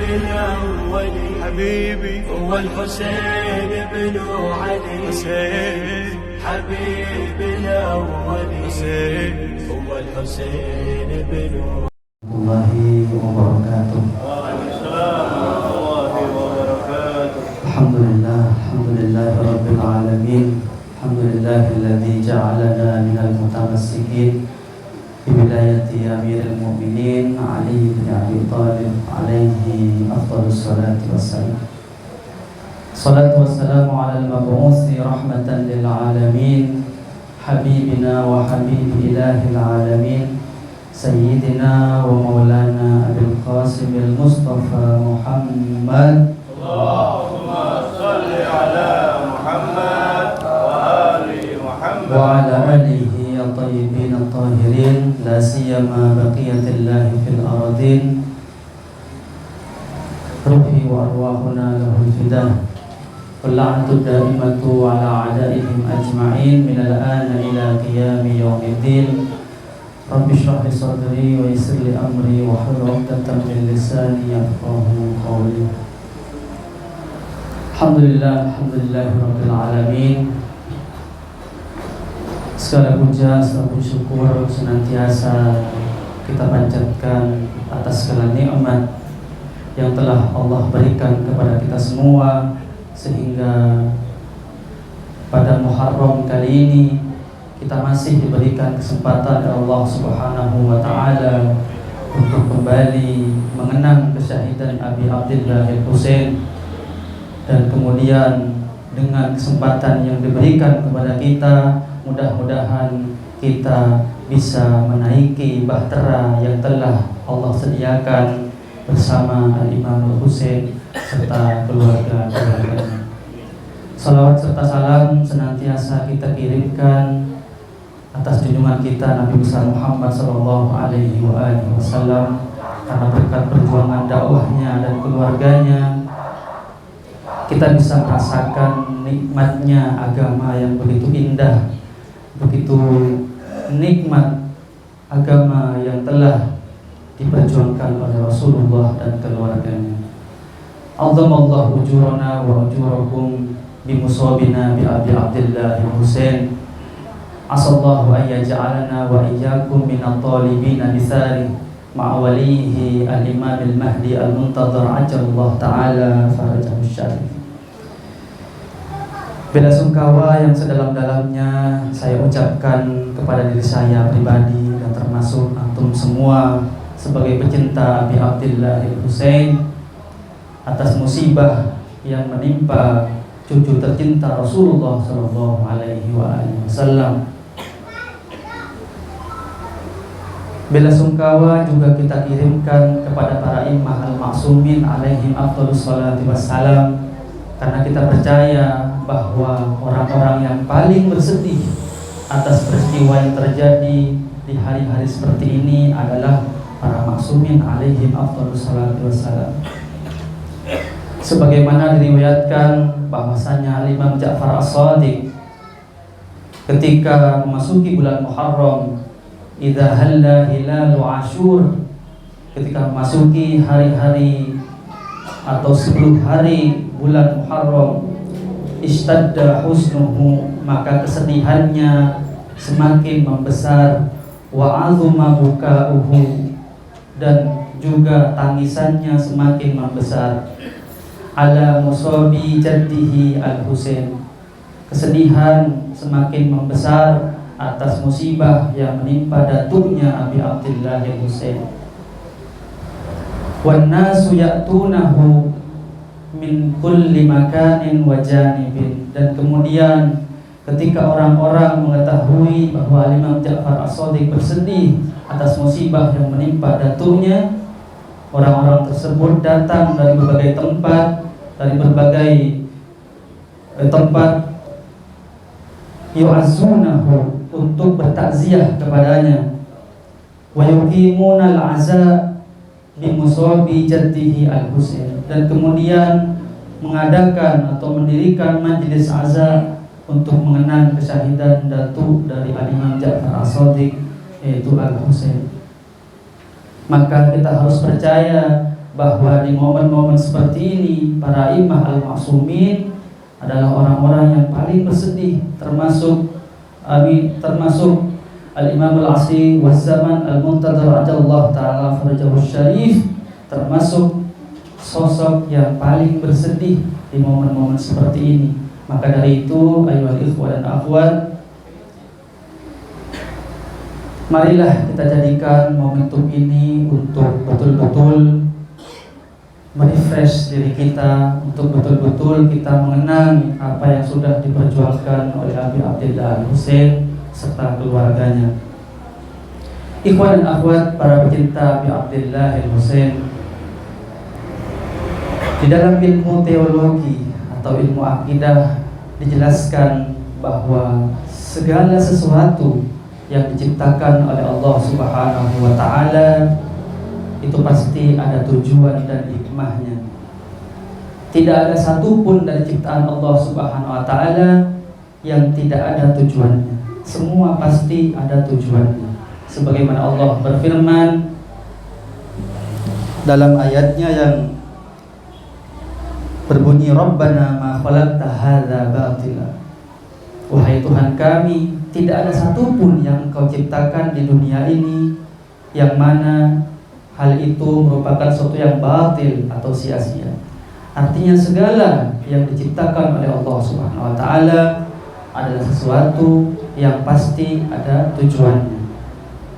الأول حبيبي هو الحسين بن علي حسين حبيب الأول حسين هو الحسين بن الله وبركاته. الحمد لله رب العالمين. الحمد لله الذي جعلنا من المتمسكين بولاية أمير المؤمنين علي بن أبي طالب عليه أفضل الصلاة والسلام. الصلاة والسلام على المبعوث رحمة للعالمين حبيبنا وحبيب إله العالمين سيدنا ومولانا أبي القاسم المصطفى محمد. اللهم صل على محمد وآل محمد وعلى آله الطيبين الطاهرين لا سيما بقية الله في الأراضين. روحي وأرواحنا له الفداء واللعنة الدائمة على أعدائهم أجمعين من الآن إلى قيام يوم الدين. رب اشرح لي صدري ويسر لي أمري واحلل عقدة من لساني يفقهوا قولي. Alhamdulillah rabbil alamin. Segala puja, segala syukur senantiasa kita panjatkan atas segala nikmat yang telah Allah berikan kepada kita semua, sehingga pada Muharram kali ini kita masih diberikan kesempatan oleh Allah Subhanahu wa taala untuk kembali mengenang kesyahidan Abi Abdillah Al-Husain, dan kemudian dengan kesempatan yang diberikan kepada kita, mudah-mudahan kita bisa menaiki bahtera yang telah Allah sediakan bersama Al-Imam Al-Husain serta keluarga-keluarganya. Salawat serta salam senantiasa kita kirimkan atas junjungan kita Nabi besar Muhammad sallallahu alaihi wasallam, karena berkat perjuangan dakwahnya dan keluarganya kita bisa merasakan nikmatnya agama yang begitu indah, begitu nikmat agama yang telah diperjuangkan oleh Rasulullah dan keluarganya. Azamallahu ujurana wa ujurakum bimusabina bi Abi Abdillah Al-Husain. Asallahu an yaj'alana wa iyyakum minat talibina bisari ma'a walihi al-imam al-mahdi al-muntadhar ajallahu ta'ala farajahu syarif. Bela sungkawa yang sedalam-dalamnya saya ucapkan kepada diri saya pribadi dan termasuk antum semua sebagai pecinta Abi Abdillah Al-Husain atas musibah yang menimpa cucu tercinta Rasulullah sallallahu alaihi wasallam. Bela sungkawa juga kita kirimkan kepada para imam al-ma'sumin alaihim afdhalus salati wassalam, karena kita percaya bahwa orang-orang yang paling bersedih atas peristiwa yang terjadi di hari-hari seperti ini adalah para maksumin alaihim afdhalus salati wassalam. Sebagaimana diriwayatkan bahwasanya Imam Ja'far As-Shadiq ketika memasuki bulan Muharram, idza halla hilalu Ashur, ketika memasuki hari-hari atau 10 hari bulan Muharram, istadda husnuhu, maka kesedihannya semakin membesar, wa azuma bukauhu, dan juga tangisannya semakin membesar, ala musabi jaddihi Al-Husain, kesedihan semakin membesar atas musibah yang menimpa datuknya Abi Abdillah Al-Husain. Wan nasu ya'tunahu min kulli makanin wa janibin, dan kemudian ketika orang-orang mengetahui bahwa Imam Ja'far As-Shadiq bersedih atas musibah yang menimpa datuknya, orang-orang tersebut datang dari berbagai tempat yu'azzunahu, untuk bertakziah kepadanya, wa yuqimuna al-'aza bi musabi jaddihi Al-Husain, dan kemudian mengadakan atau mendirikan majelis aza untuk mengenang kesyahidan datuk dari Imam Ja'far As-Shadiq, yaitu Al-Husain. Maka kita harus percaya bahwa di momen-momen seperti ini para imam al-ma'sumin adalah orang-orang yang paling bersedih, termasuk al-Imam al-Asri wa zaman al-Muntadhar ajallahu ta'ala farajahu syarif, termasuk sosok yang paling bersedih di momen-momen seperti ini. Maka dari itu ayyuhal ikhwah dan akhwat, marilah kita jadikan momentum ini untuk betul-betul merefresh diri kita, untuk betul-betul kita mengenang apa yang sudah diperjuangkan oleh Abi Abdillah Al-Husain serta keluarganya. Ikhwan dan akhwat, para pecinta Abi Abdillah Al-Husain, di dalam ilmu teologi atau ilmu akidah dijelaskan bahwa segala sesuatu yang diciptakan oleh Allah Subhanahu wa ta'ala itu pasti ada tujuan dan hikmahnya. Tidak ada satupun dari ciptaan Allah Subhanahu wa ta'ala yang tidak ada tujuannya. Semua pasti ada tujuannya. Sebagaimana Allah berfirman dalam ayatnya yang berbunyi, Rabbana ma khalaqta hadza batila. Wahai Tuhan kami, tidak ada satupun yang Engkau ciptakan di dunia ini yang mana hal itu merupakan sesuatu yang batil atau sia-sia. Artinya segala yang diciptakan oleh Allah Subhanahu wa ta'ala adalah sesuatu yang pasti ada tujuannya.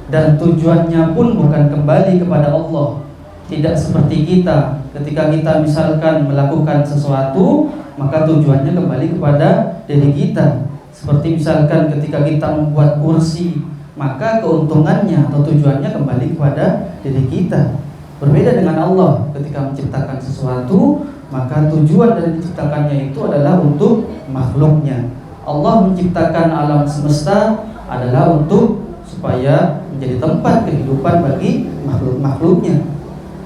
Dan tujuannya pun bukan kembali kepada Allah. Tidak seperti kita, ketika kita misalkan melakukan sesuatu, maka tujuannya kembali kepada diri kita. Seperti misalkan ketika kita membuat kursi, maka keuntungannya atau tujuannya kembali kepada diri kita. Berbeda dengan Allah, ketika menciptakan sesuatu, maka tujuan dari diciptakannya itu adalah untuk makhluknya. Allah menciptakan alam semesta adalah untuk supaya menjadi tempat kehidupan bagi makhluk-makhluknya.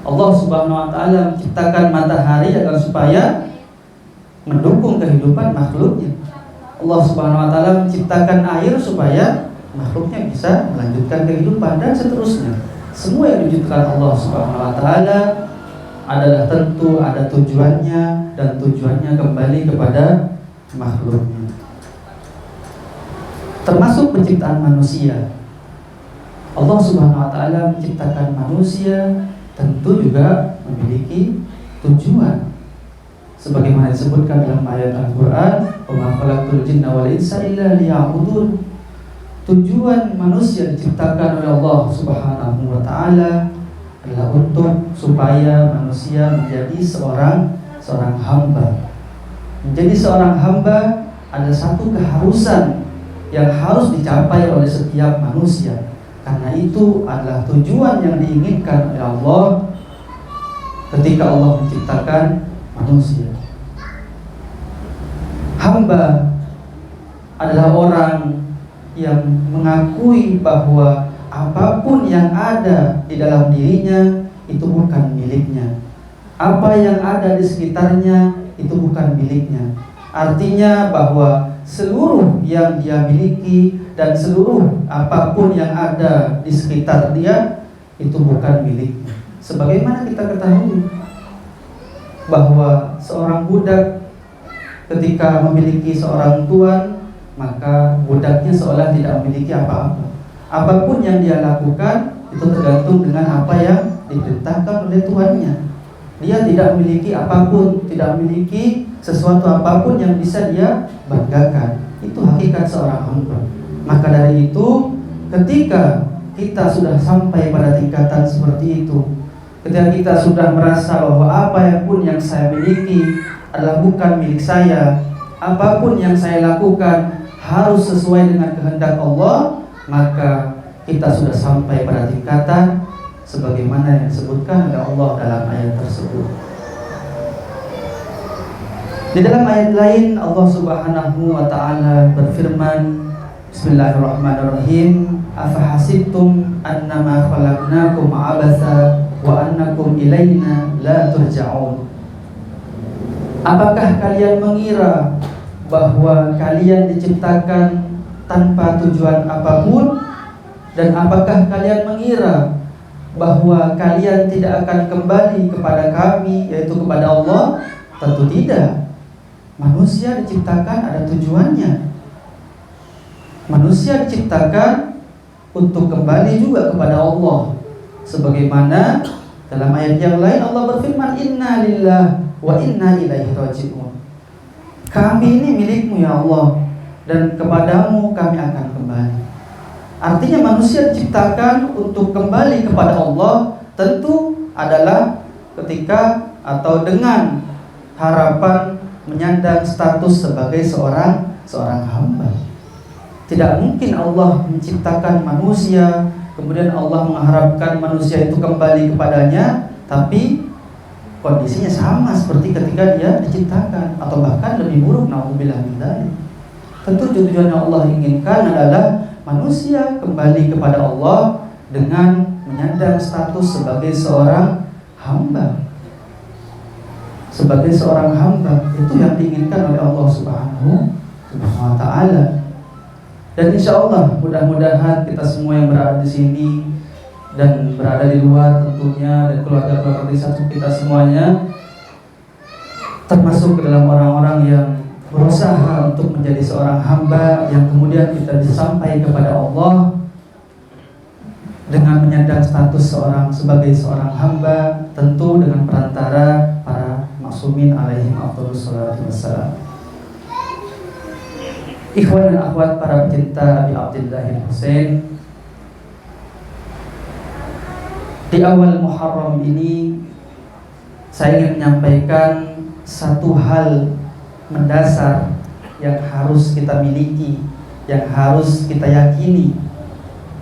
Allah Subhanahu wa ta'ala menciptakan matahari agar supaya mendukung kehidupan makhluknya. Allah Subhanahu wa ta'ala menciptakan air supaya makhluknya bisa melanjutkan kehidupan dan seterusnya. Semua yang diciptakan Allah Subhanahu wa ta'ala adalah tentu ada tujuannya, dan tujuannya kembali kepada makhluknya. Termasuk penciptaan manusia. Allah Subhanahu wa ta'ala menciptakan manusia tentu juga memiliki tujuan. Sebagaimana disebutkan dalam ayat Al-Quran, wa ma khalaqtul jinna wal insa illa liya'budun. Tujuan manusia diciptakan oleh Allah Subhanahu wa ta'ala adalah untuk supaya manusia menjadi seorang hamba. Menjadi seorang hamba ada satu keharusan yang harus dicapai oleh setiap manusia. Karena itu adalah tujuan yang diinginkan oleh Allah ketika Allah menciptakan manusia. Hamba adalah orang yang mengakui bahwa apapun yang ada di dalam dirinya itu bukan miliknya. Apa yang ada di sekitarnya itu bukan miliknya. Artinya bahwa seluruh yang dia miliki dan seluruh apapun yang ada di sekitar dia itu bukan miliknya. Sebagaimana kita ketahui bahwa seorang budak ketika memiliki seorang tuan, maka budaknya seolah tidak memiliki apa-apa. Apapun yang dia lakukan itu tergantung dengan apa yang diperintahkan oleh tuannya. Dia tidak memiliki apapun, tidak memiliki sesuatu apapun yang bisa dia banggakan. Itu hakikat seorang hamba. Maka dari itu, ketika kita sudah sampai pada tingkatan seperti itu, ketika kita sudah merasa bahwa apapun yang saya miliki adalah bukan milik saya, apapun yang saya lakukan harus sesuai dengan kehendak Allah, maka kita sudah sampai pada tingkatan sebagaimana yang disebutkan oleh Allah dalam ayat tersebut. Di dalam ayat lain Allah Subhanahu wa ta'ala berfirman, Bismillahirrahmanirrahim, afahasibtum annama khalaqnakum abatha wa annakum ilaina la turja'un. Apakah kalian mengira bahwa kalian diciptakan tanpa tujuan apapun? Dan apakah kalian mengira bahwa kalian tidak akan kembali kepada kami, yaitu kepada Allah? Tentu tidak. Manusia diciptakan ada tujuannya. Manusia diciptakan untuk kembali juga kepada Allah. Sebagaimana dalam ayat yang lain Allah berfirman, Inna lillah wa inna ilaihi raji'un. Kami ini milikmu ya Allah, dan kepadamu kami akan kembali. Artinya manusia diciptakan untuk kembali kepada Allah, tentu adalah ketika atau dengan harapan menyandang status sebagai seorang hamba. Tidak mungkin Allah menciptakan manusia kemudian Allah mengharapkan manusia itu kembali kepadanya, tapi kondisinya sama seperti ketika dia diciptakan, atau bahkan lebih buruk, na'udzubillah min dzalik. Tentu tujuan yang Allah inginkan adalah manusia kembali kepada Allah dengan menyandang status sebagai seorang hamba. Sebagai seorang hamba, itu yang diinginkan oleh Allah Subhanahu wa Ta'ala. Dan insya Allah mudah-mudahan kita semua yang berada di sini dan berada di luar tentunya, dan keluarga-keluarga kita semuanya termasuk ke dalam orang-orang yang berusaha untuk menjadi seorang hamba yang kemudian kita bisa sampai kepada Allah dengan menyandang status sebagai seorang hamba, tentu dengan perantara para maksumin alaihim afdhalus sholati wassalam. Ikhwan dan akhwat para pecinta Abi Abdillah Husain, di awal Muharram ini saya ingin menyampaikan satu hal mendasar yang harus kita miliki, yang harus kita yakini,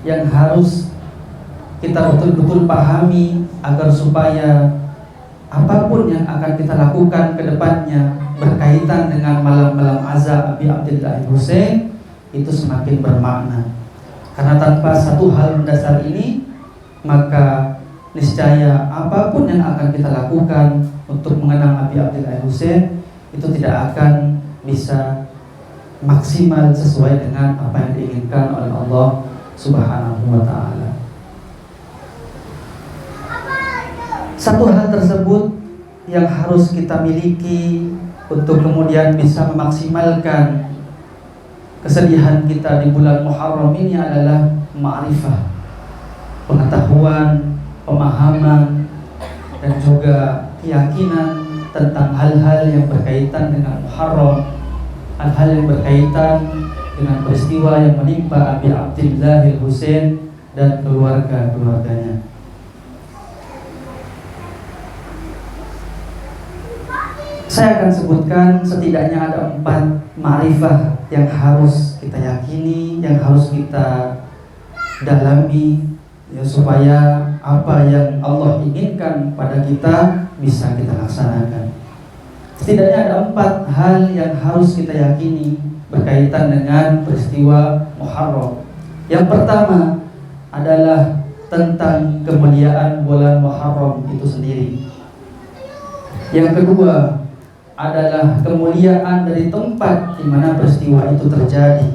yang harus kita betul-betul pahami agar supaya apapun yang akan kita lakukan ke depannya berkaitan dengan malam-malam azab Abi Abdillah Husain itu semakin bermakna. Karena tanpa satu hal mendasar ini, maka niscaya apapun yang akan kita lakukan untuk mengenang Abi Abdillah Husain itu tidak akan bisa maksimal sesuai dengan apa yang diinginkan oleh Allah Subhanahu wa Ta'ala. Satu hal tersebut yang harus kita miliki untuk kemudian bisa memaksimalkan kesedihan kita di bulan Muharram ini adalah ma'rifah, pengetahuan, pemahaman, dan juga keyakinan tentang hal-hal yang berkaitan dengan Muharram, hal-hal yang berkaitan dengan peristiwa yang menimpa Abi Abdillah Husain dan keluarga-keluarganya. Saya akan sebutkan setidaknya ada 4 ma'rifah yang harus kita yakini, yang harus kita dalami, ya, supaya apa yang Allah inginkan pada kita bisa kita laksanakan. Setidaknya ada 4 hal yang harus kita yakini berkaitan dengan peristiwa Muharram. Yang pertama adalah tentang kemuliaan bulan Muharram itu sendiri. Yang kedua adalah kemuliaan dari tempat di mana peristiwa itu terjadi.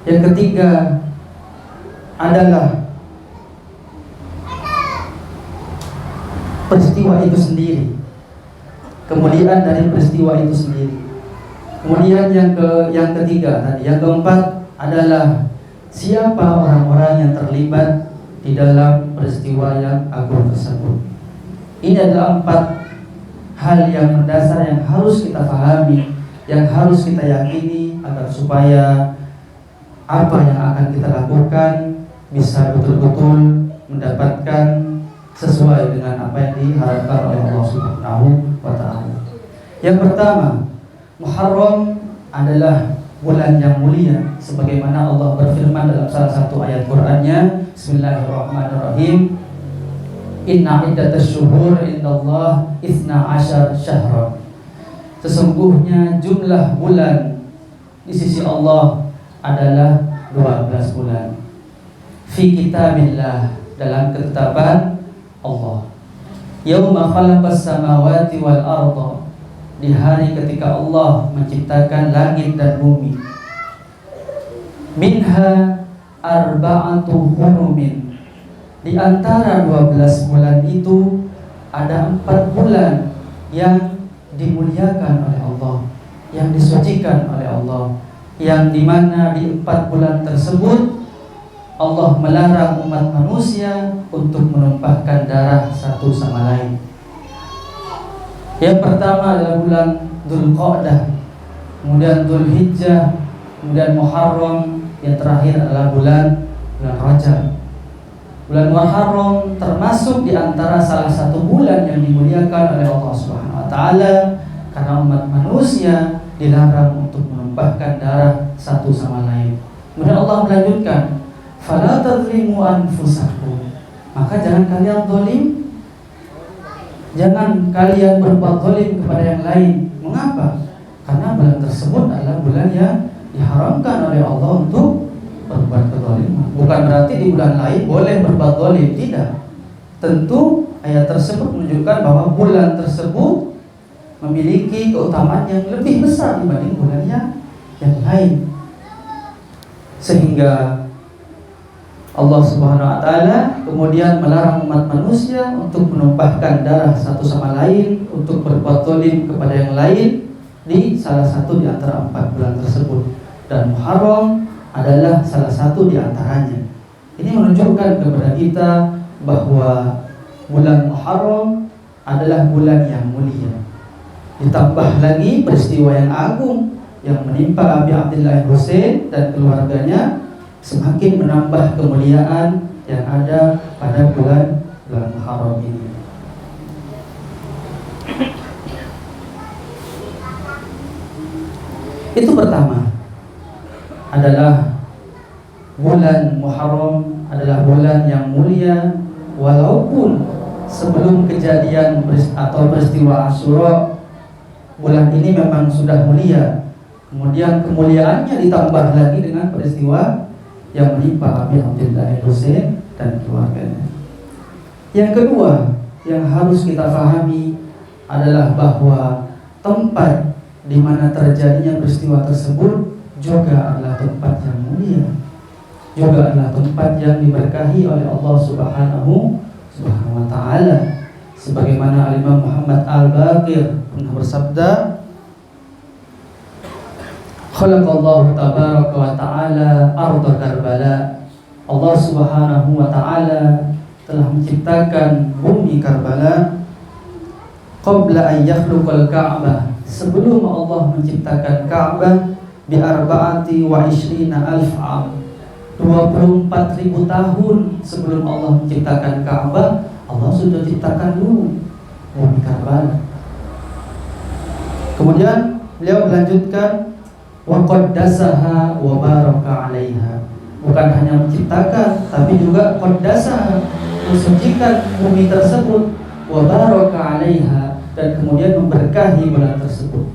Yang ketiga adalah peristiwa itu sendiri, kemuliaan dari peristiwa itu sendiri. Kemudian yang ketiga tadi, yang keempat adalah siapa orang-orang yang terlibat di dalam peristiwa yang agung tersebut. Ini adalah 4 hal yang mendasar yang harus kita pahami, yang harus kita yakini agar supaya apa yang akan kita lakukan bisa betul-betul mendapatkan sesuai dengan apa yang diharapkan oleh Allah Subhanahu wa Ta'ala. Yang pertama, Muharram adalah bulan yang mulia, sebagaimana Allah berfirman dalam salah satu ayat Qur'annya, Bismillahirrahmanirrahim, Inna iddatasy syuhur indallah 12 syahra. Sesungguhnya jumlah bulan di sisi Allah adalah 12 bulan. Fi kitabillah, dalam ketetapan Allah. Yauma khalaqas samawati wal arda, di hari ketika Allah menciptakan langit dan bumi. Minha arba'atu hurumin, Di antara 12 bulan itu ada 4 bulan yang dimuliakan oleh Allah, yang disucikan oleh Allah, yang dimana di 4 bulan tersebut Allah melarang umat manusia untuk menumpahkan darah satu sama lain. Yang pertama adalah bulan Dzulqa'dah, kemudian Dzulhijjah, kemudian Muharram, yang terakhir adalah bulan Rajab. Bulan Muharram termasuk di antara salah satu bulan yang dimuliakan oleh Allah Subhanahu wa taala karena umat manusia dilarang untuk menumpahkan darah satu sama lain. Kemudian Allah melanjutkan, "Fala tadzlimu anfusakum." Maka jangan kalian zalim, jangan kalian berbuat zalim kepada yang lain. Mengapa? Karena bulan tersebut adalah bulan yang diharamkan oleh Allah untuk berbuat kezaliman. Bukan berarti di bulan lain boleh berbuat zalim, tidak. Tentu ayat tersebut menunjukkan bahwa bulan tersebut memiliki keutamaan yang lebih besar dibanding bulan yang lain. Sehingga Allah Subhanahu wa taala kemudian melarang umat manusia untuk menumpahkan darah satu sama lain, untuk berbuat zalim kepada yang lain di salah satu di antara 4 bulan tersebut. Dan Muharram adalah salah satu di antaranya. Ini menunjukkan kepada kita bahwa bulan Muharram adalah bulan yang mulia. Ditambah lagi peristiwa yang agung yang menimpa Abi Abdillah Husain dan keluarganya semakin menambah kemuliaan yang ada pada bulan Muharram ini. Itu pertama, adalah bulan Muharram adalah bulan yang mulia, walaupun sebelum kejadian atau peristiwa Asyura bulan ini memang sudah mulia. Kemudian kemuliaannya ditambah lagi dengan peristiwa yang menimpa Abi Abdillah Husain dan keluarganya. Yang kedua yang harus kita pahami adalah bahwa tempat di mana terjadinya peristiwa tersebut juga adalah tempat yang mulia, juga adalah tempat yang diberkahi oleh Allah Subhanahu wa taala. Sebagaimana Imam Muhammad Al-Baqir pernah bersabda, "Khalaqallahu tabaraka wa ta'ala arda Karbala." Allah Subhanahu wa taala telah menciptakan bumi Karbala qabla an yakhluqal Ka'bah, sebelum Allah menciptakan Ka'bah bi arba'ati wa ishrina alf am, 24.000 tahun sebelum Allah menciptakan Ka'bah, Allah sudah ciptakan dulu bumi Karbala. Kemudian beliau melanjutkan, wa qaddasaha wa baraka 'alaiha. Bukan hanya menciptakan, tapi juga qaddasaha, mensucikan bumi tersebut, wa baraka 'alaiha, dan kemudian memberkahi bulan tersebut.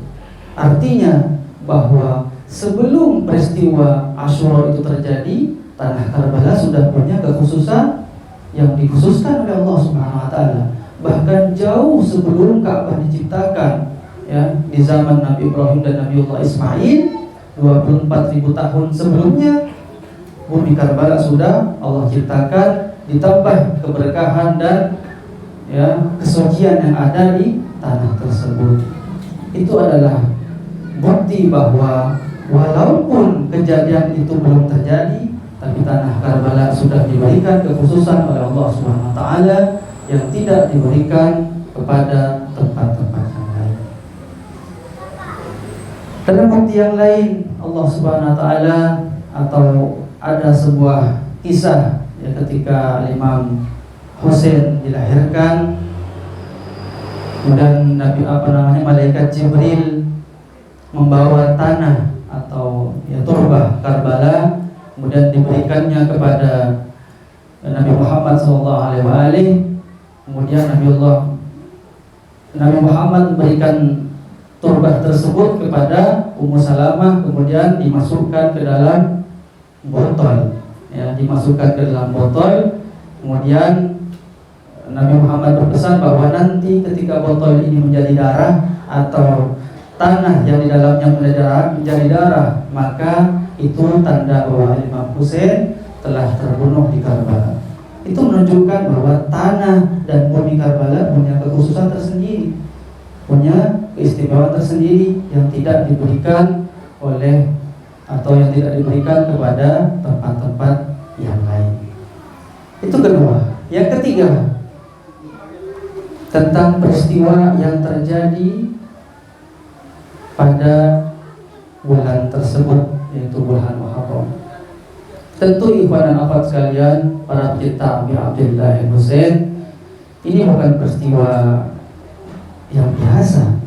Artinya bahwa sebelum peristiwa Asyura itu terjadi, tanah Karbala sudah punya kekhususan yang dikhususkan oleh Allah Subhanahu wa taala. Bahkan jauh sebelum Ka'bah diciptakan, ya, di zaman Nabi Ibrahim dan Nabiullah Ismail, 24.000 tahun sebelumnya bumi Karbala sudah Allah ciptakan, ditambah keberkahan dan ya kesucian yang ada di tanah tersebut. Itu adalah bukti bahwa walaupun kejadian itu belum terjadi, tapi tanah Karbala sudah diberikan kekhususan oleh Allah Subhanahu wa taala yang tidak diberikan kepada tempat-tempat yang lain. Dalam bukti yang lain, Allah Subhanahu wa taala, atau ada sebuah kisah ya, ketika Imam Husain dilahirkan, kemudian malaikat Jibril membawa tanah atau ya turbah Karbala, kemudian diberikannya kepada Nabi Muhammad SAW. Kemudian Nabi Muhammad memberikan turbah tersebut kepada Ummu Salamah, kemudian dimasukkan ke dalam botol, ya, dimasukkan ke dalam botol. Kemudian Nabi Muhammad berpesan bahwa nanti ketika botol ini menjadi darah atau tanah yang di dalamnya menjadi darah, maka itu tanda bahwa Imam Husain telah terbunuh di Karbala. itu menunjukkan bahwa tanah dan bumi Karbala punya kekhususan tersendiri, punya keistimewaan tersendiri yang tidak diberikan oleh atau yang tidak diberikan kepada tempat-tempat yang lain. Itu kedua. Yang ketiga, tentang peristiwa yang terjadi pada bulan tersebut, yaitu bulan Muharram. Tentu ikhwan dan akhwat sekalian, para pecinta Abi Abdillah Husain, ini bukan peristiwa yang biasa.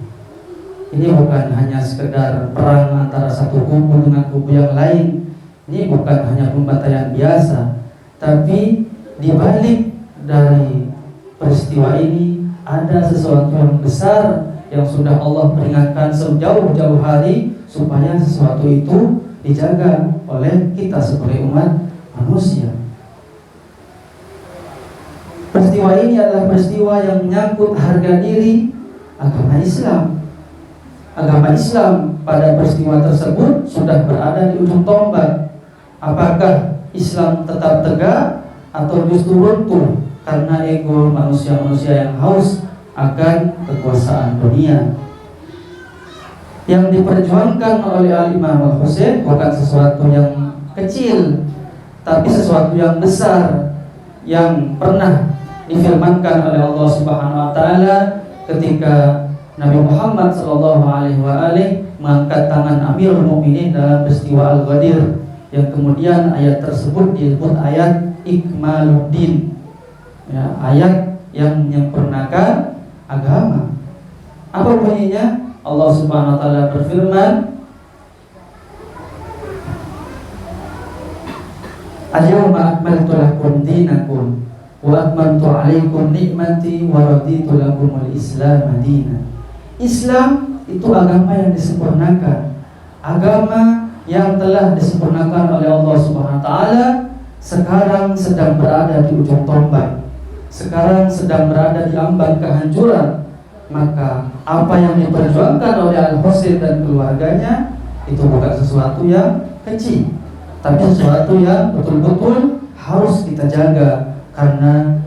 Ini bukan hanya sekedar perang antara satu kubu dengan kubu yang lain. Ini bukan hanya pembantaian biasa, tapi di balik dari peristiwa ini ada sesuatu yang besar yang sudah Allah peringatkan sejauh-jauh hari supaya sesuatu itu dijaga oleh kita sebagai umat manusia. Peristiwa ini adalah peristiwa yang menyangkut harga diri agama Islam. Agama Islam pada peristiwa tersebut sudah berada di ujung tombak. Apakah Islam tetap tegak atau justru runtuh karena ego manusia-manusia yang haus akan kekuasaan dunia? Yang diperjuangkan oleh Al-Imam Al-Husain bukan sesuatu yang kecil, tapi sesuatu yang besar yang pernah difirmankan oleh Allah Subhanahu wa taala ketika Nabi Muhammad SAW mengangkat tangan Amirul Mukminin dalam peristiwa Al-Ghadir, yang kemudian ayat tersebut disebut ayat Ikmaluddin, ya, ayat yang menyempurnakan agama. Apa bunyinya? Allah Subhanahu wa taala berfirman, Al-yawma akmaltu lakum dinakum wa atmamtu 'alaikum ni'mati wa raditu lakumul Islam dinan. Islam itu agama yang disempurnakan, agama yang telah disempurnakan oleh Allah Subhanahu wa taala, sekarang sedang berada di ujung tombak, sekarang sedang berada di ambang kehancuran. Maka apa yang diperjuangkan oleh Al-Husain dan keluarganya itu bukan sesuatu yang kecil, tapi sesuatu yang betul-betul harus kita jaga, karena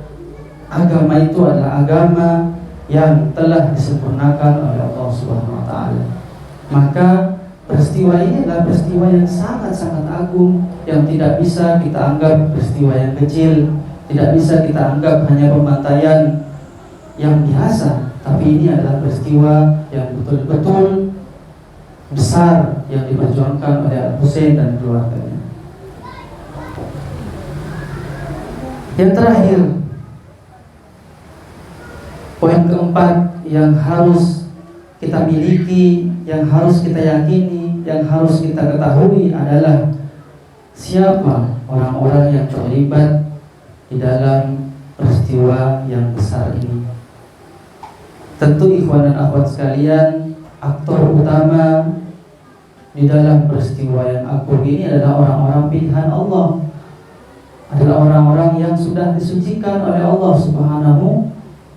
agama itu adalah agama yang telah disempurnakan oleh Allah Subhanahu wa taala. Maka peristiwa ini adalah peristiwa yang sangat-sangat agung, yang tidak bisa kita anggap peristiwa yang kecil, tidak bisa kita anggap hanya pembantaian yang biasa, tapi ini adalah peristiwa yang betul-betul besar yang diperjuangkan oleh Al-Husain dan keluarganya. Yang terakhir, poin keempat yang harus kita miliki, yang harus kita yakini, yang harus kita ketahui adalah siapa orang-orang yang terlibat di dalam peristiwa yang besar ini. Tentu ikhwan dan akhwat sekalian, aktor utama di dalam peristiwa yang agung ini adalah orang-orang pilihan Allah, adalah orang-orang yang sudah disucikan oleh Allah Subhanahu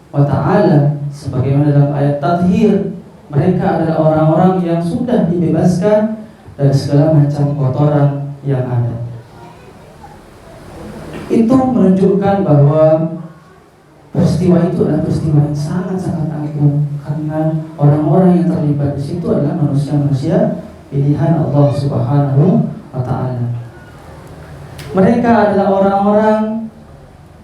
wa ta'ala. Sebagaimana dalam ayat Tathir, mereka adalah orang-orang yang sudah dibebaskan dari segala macam kotoran yang ada. Itu menunjukkan bahwa peristiwa itu adalah peristiwa yang sangat-sangat agung, karena orang-orang yang terlibat di situ adalah manusia-manusia pilihan Allah Subhanahu wa ta'ala. Mereka adalah orang-orang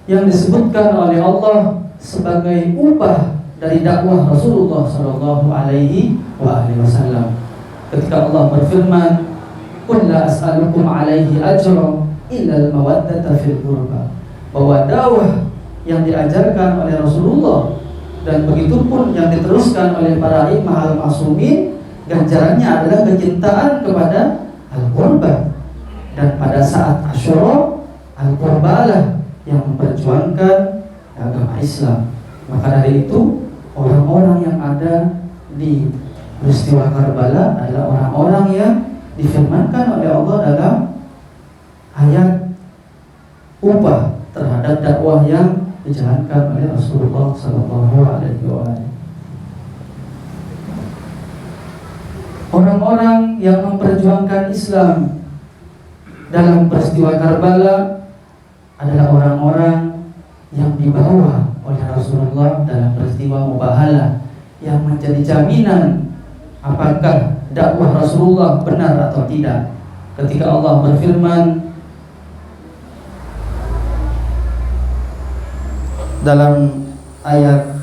yang disebutkan oleh Allah sebagai upah dari dakwah Rasulullah sallallahu alaihi wasallam. Ketika Allah berfirman, "Qul la as'alukum alaihi ajran illa al-mawaddata fil qurba." Bahwa dakwah yang diajarkan oleh Rasulullah dan begitu pun yang diteruskan oleh para imam al-ma'sumin, ganjarannya adalah kecintaan kepada al-qurba. Dan pada saat Asyura, al-qurba lah yang memperjuangkan agama Islam. Maka dari itu, orang-orang yang ada di peristiwa Karbala adalah orang-orang yang difirmankan oleh Allah dalam ayat upah terhadap dakwah yang dijalankan oleh Rasulullah SAW. Orang-orang yang memperjuangkan Islam dalam peristiwa Karbala adalah orang-orang yang dibawa oleh Rasulullah dalam peristiwa mubahalah yang menjadi jaminan apakah dakwah Rasulullah benar atau tidak. Ketika Allah berfirman dalam ayat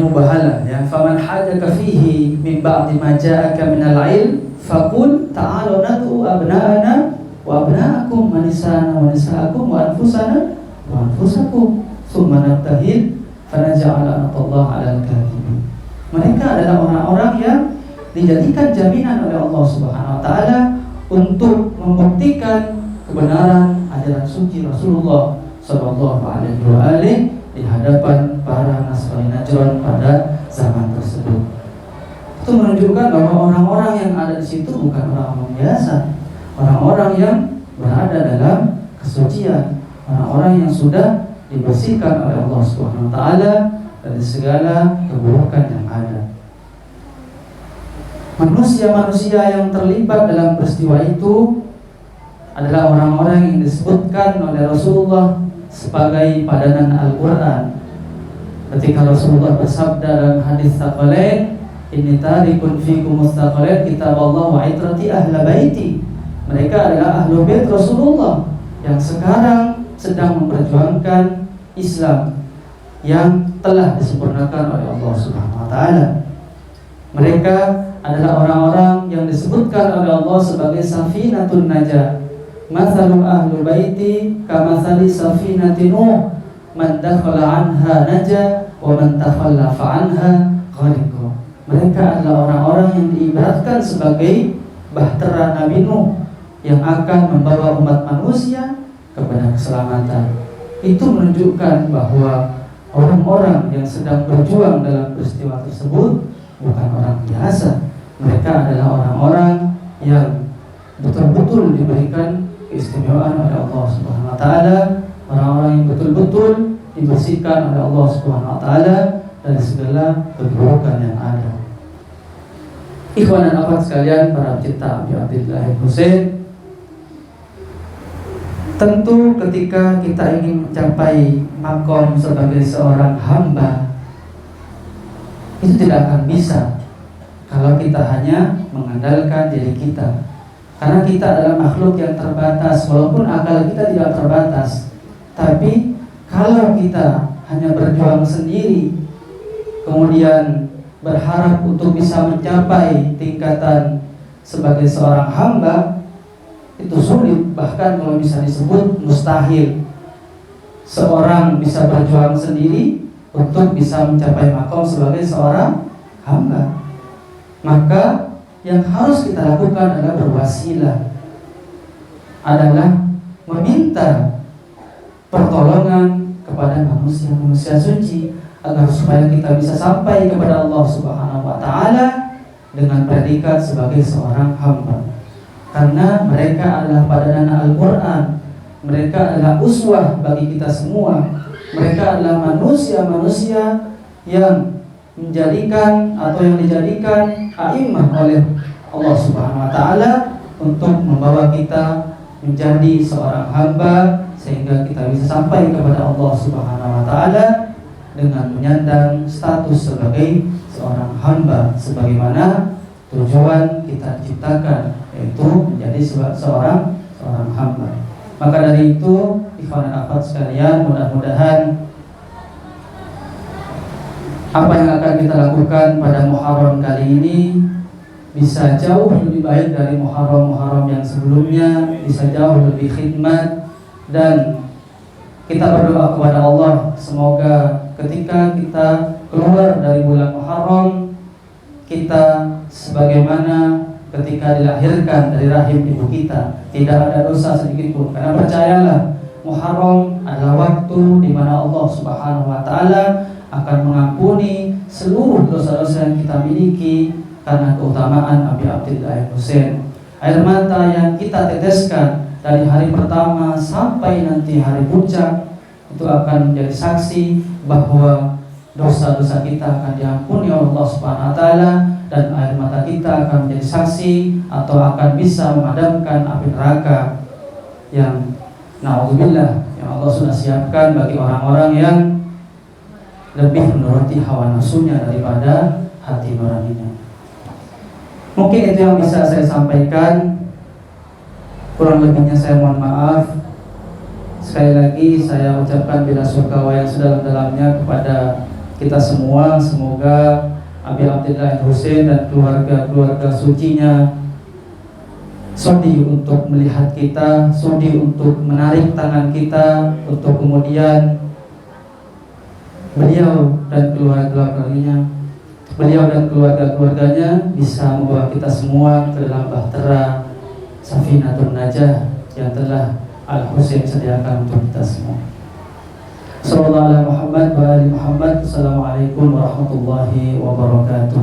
mubahalah ya, faman hajaka fihi min ba'di ma ja'aka minal ilm faqul ta'alu nad'u abna'ana wa abna'akum wa nisa'ana wa nisa'akum wa anfusana wa anfusakum thumma nabtahil fanaj'ala Allah 'alal kadhibin. Mereka adalah orang-orang yang dijadikan jaminan oleh Allah Subhanahu wa taala untuk membuktikan kebenaran ajaran suci Rasulullah sallallahu alaihi wasallam di hadapan para Nasrani Najran pada zaman tersebut. Itu menunjukkan bahwa orang-orang yang ada di situ bukan orang-orang biasa, orang-orang yang berada dalam kesucian, orang-orang yang sudah dibersihkan oleh Allah Subhanahu wa taala dari segala keburukan yang ada. Manusia-manusia yang terlibat dalam peristiwa itu adalah orang-orang yang disebutkan oleh Rasulullah sebagai padanan Al-Quran. Ketika Rasulullah bersabda dalam hadis Tsaqalain, inni tarikun fikum mustaqalain kitab Allah wa itrati ahla baiti. Mereka adalah ahlu bait Rasulullah yang sekarang sedang memperjuangkan Islam yang telah disempurnakan oleh Allah Subhanahu wa taala. Mereka adalah orang-orang yang disebutkan oleh Allah sebagai safinatun najah. Mathalu ahlu baiti kamathali safinati Nuh, man dakhala anha naja wa man takhallafa anha ghariqa. Mereka adalah orang-orang yang diibaratkan sebagai bahtera Nabi Nuh yang akan membawa umat manusia kepada keselamatan. Itu menunjukkan bahwa orang-orang yang sedang berjuang dalam peristiwa tersebut bukan orang biasa. Mereka adalah orang-orang yang betul-betul diberikan keistimewaan oleh Allah Subhanahu wa taala, orang-orang yang betul-betul dibersihkan oleh Allah Subhanahu wa taala dari segala keburukan yang ada. Ikhwan dan akhwat sekalian, para pecinta Abi Abdillah Husain, tentu ketika kita ingin mencapai makom sebagai seorang hamba, itu tidak akan bisa kalau kita hanya mengandalkan diri kita. Karena kita adalah makhluk yang terbatas, walaupun akal kita tidak terbatas. Tapi kalau kita hanya berjuang sendiri, kemudian berharap untuk bisa mencapai tingkatan sebagai seorang hamba, itu sulit, bahkan kalau bisa disebut mustahil. Seorang bisa berjuang sendiri untuk bisa mencapai makom sebagai seorang hamba. Maka yang harus kita lakukan adalah berwasilah, adalah meminta pertolongan kepada manusia-manusia suci agar supaya kita bisa sampai kepada Allah Subhanahu wa taala dengan predikat sebagai seorang hamba. Karena mereka adalah padanan Al-Quran, mereka adalah uswah bagi kita semua. Mereka adalah manusia-manusia yang menjadikan atau yang dijadikan a'immah oleh Allah Subhanahu wa taala untuk membawa kita menjadi seorang hamba sehingga kita bisa sampai kepada Allah Subhanahu wa taala dengan menyandang status sebagai seorang hamba sebagaimana tujuan kita diciptakan, yaitu menjadi seorang hamba. Maka dari itu, ikhwan dan akhwat sekalian, mudah-mudahan apa yang akan kita lakukan pada Muharram kali ini bisa jauh lebih baik dari Muharram-Muharram yang sebelumnya, bisa jauh lebih khidmat, dan kita berdoa kepada Allah semoga ketika kita keluar dari bulan Muharram, kita sebagaimana ketika dilahirkan dari rahim ibu kita, tidak ada dosa sedikit pun. Karena percayalah, Muharram adalah waktu di mana Allah Subhanahu wa taala akan mengampuni seluruh dosa-dosa yang kita miliki karena keutamaan Abi Abdillah Husain. Air mata yang kita teteskan dari hari pertama sampai nanti hari puncak itu akan menjadi saksi bahwa dosa-dosa kita akan diampuni oleh Allah Subhanahu wa taala, dan air mata kita akan menjadi saksi atau akan bisa memadamkan api neraka yang Na'udzubillah, yang Allah sudah siapkan bagi orang-orang yang lebih menuruti hawa nafsunya daripada hati nuraninya. Mungkin itu yang bisa saya sampaikan. Kurang lebihnya saya mohon maaf. Sekali lagi saya ucapkan bela sungkawa yang sedalam-dalamnya kepada kita semua. Semoga Abi Abdillah Husain dan keluarga-keluarga sucinya sudi untuk melihat kita, sudi untuk menarik tangan kita, untuk kemudian beliau dan keluarga-keluarganya bisa membawa kita semua ke dalam bahtera Safinatun Najah yang telah Al-Husain sediakan untuk kita semua. Sallallahu alaihi Muhammad wa ali Muhammad. Assalamualaikum warahmatullahi wabarakatuh.